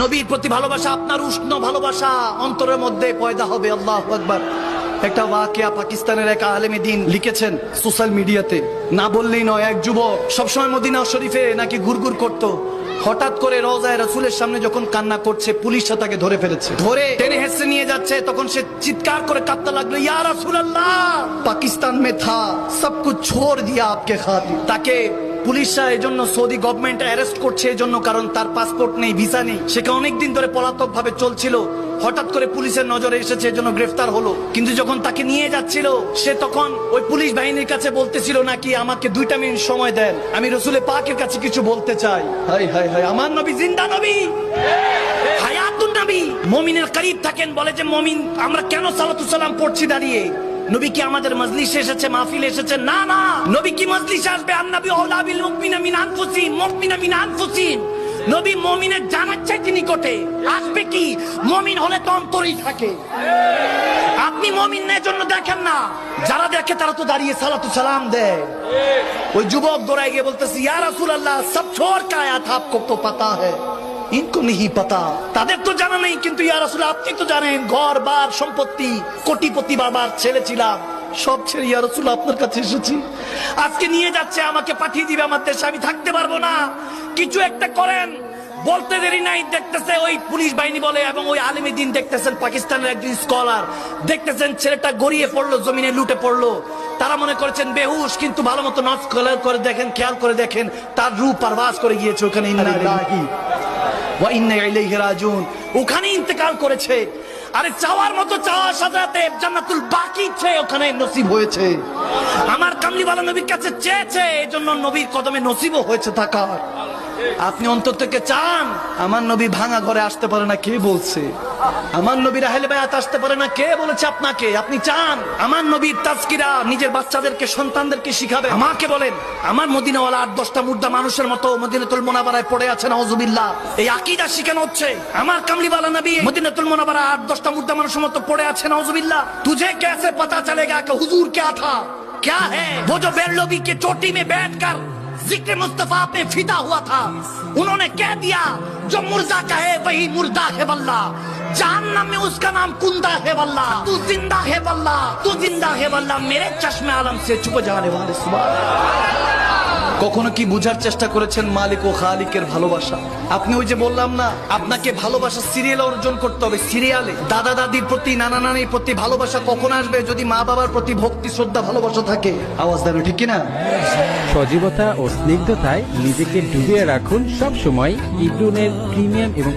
নবীর প্রতি ভালোবাসা, আপনার উষ্ণ ভালোবাসা অন্তরের মধ্যে পয়দা হবে। আল্লাহু আকবার। একটা ওয়াকিয়া পাকিস্তানের এক আলেমে দিন লিখেছেন সোশ্যাল মিডিয়াতে, না বললেই নয়। এক যুবক সবসময় মদিনা শরীফে নাকি ঘুরঘুর করত, হঠাৎ করে রওজায়ে রাসূলের সামনে যখন কান্না করছে, পুলিশ তাকে ধরে ফেলেছে। ধরে টেনে হেসে নিয়ে যাচ্ছে, তখন সে চিৎকার করে কাঁদতে লাগলো, ইয়া রাসূলুল্লাহ, পাকিস্তান মে থা, সব কুছ ছোড় দিয়া আপকে খাতির। তাকে পুলিশরা এজন্য, সৌদি গভর্নমেন্ট অ্যারেস্ট করছে এজন্য, কারণ তার পাসপোর্ট নেই, ভিসা নেই। সেটা অনেকদিন ধরে পলাতক ভাবে চলছিল, হঠাৎ করে পুলিশের নজরে এসেছে, এজন্য গ্রেফতার হলো। কিন্তু যখন তাকে নিয়ে যাচ্ছিল, সে তখন ওই পুলিশ বাহিনীর কাছে বলতেছিল নাকি, আমাকে 2 মিনিট সময় দেন, আমি রাসূল পাকের কাছে কিছু বলতে চাই। হায় হায় হায়, আমার নবী জিন্দা নবী, হায়াতুন নবী। মুমিনের করিব থাকেন, বলে যে মুমিন আমরা কেন সালাতু সালাম পড়ছি দাঁড়িয়ে? নবী কি আমাদের মজলিসে এসেছে, মাহফিলে এসেছে? না না, নবী কি মজলিসে আসবে? আন-নবী আওলা বিল মুমিনিনা মিন আনফুসিহিম, মুমিনা মিন আনফুসিহিম। নবী মুমিনের জানার চাইতে নিকটে আসবে। কি মুমিন হলে তো অন্তরেই থাকে। আপনি মুমিন না এজন্য দেখেন না, যারা দেখে তারা তো দাঁড়িয়ে সালাতু সালাম দেয়। ওই যুবক দৌড়ায় গিয়ে বলতেছে, ইয়া রাসূলুল্লাহ, সব ছোড় কে আয়া থা, আপকো তো পাতা হ্যায়, ইনকো नहीं पता। তাদের তো জানা নেই, কিন্তু ইয়া রাসূল আপনি তো জানেন। ঘর বার সম্পত্তি, কোটিপতি বাবার ছেলে ছিলাম, সব ছেড়ে ইয়া রাসূল আপনার কাছে এসেছি। আজকে নিয়ে যাচ্ছে, আমাকে পাঠিয়ে দিবে আমার দেশে, আমি থাকতে পারবো না, কিছু একটা করেন। বলতে দেরি নাই, দেখতেছে ওই পুলিশ বাহিনী বলে, এবং ওই আলেমে দিন দেখতেছেন, পাকিস্তানের একজন স্কলার দেখতেছেন, ছেলেটা গড়িয়ে পড়লো, জমিনে লুটে পড়লো। তারা মনে করেছেন বেহুশ, কিন্তু ভালো মতো নজ করে দেখেন, খেয়াল করে দেখেন, তার রূপ পারভাস করে গিয়েছে ওখানে। ওখানে ইন্তেকাল করেছে। আরে চাওয়ার মতো চাওয়া সাজাতে জান্নাতুল বাকি ওখানে নসিব হয়েছে। আমার কামলিওয়ালা নবীর কাছে চেয়েছে, এজন্য নবীর কদমে নসিবও হয়েছে থাকার। আপনি অন্তর থেকে চান, আমার নবী ভাঙা ঘরে আসতে পারে না, কে বলছে? আমার নবীর আহলে বায়াত আসতে পারে না, কে বলেছে আপনাকে? আপনি চান আমার নবীর তাজকিরা নিজের বাচ্চাদেরকে, সন্তানদেরকে শিখাবে, আমাকে বলেন। আমার মদিনাওয়ালা 8-10টা মুর্দা মানুষের মতো মদিনাতুল মুনাওয়ারায় পড়ে আছে, নাউজুবিল্লাহ। এই আকীদা শিখানো হচ্ছে। আমার কামলিওয়ালা নবী মদিনাতুল মুনাওয়ারা 8-10টা মুর্দা মানুষের মতো পড়ে আছে, নাউজুবিল্লাহ। তুঝে कैसे पता चलेगा कि हुजूर क्या था, क्या है? वो जो बेरलोबी के चोटी में बैठकर जिक्र मुस्तफा पे फिदा हुआ था, उन्होंने कह दिया जो मुर्दा कहे वही मुर्दा है वल्ला, जहन्नम में उसका नाम कुंदा है वल्ला, तू जिंदा है वल्ला, तू जिंदा है वल्ला, मेरे चश्मे आलम से छुप जाने वाले। सुभान। কখনো কি বুঝার চেষ্টা করেছেন মালিক ও খালিকের ভালোবাসা? আপনি ওই যে বললাম না, আপনাকে ভালোবাসা সিরিয়ালে অর্জন করতে হবে। সিরিয়ালে দাদা দাদির প্রতি, নানা নানির প্রতি ভালোবাসা কখন আসবে? যদি মা বাবার প্রতি ভক্তি, শ্রদ্ধা, ভালোবাসা থাকে। আওয়াজ দেন, ঠিক কিনা? সজীবতা ও স্নিগ্ধতায় নিজেকে ডুবিয়ে রাখুন সব সময়। ইবনুনের প্রিমিয়াম এবং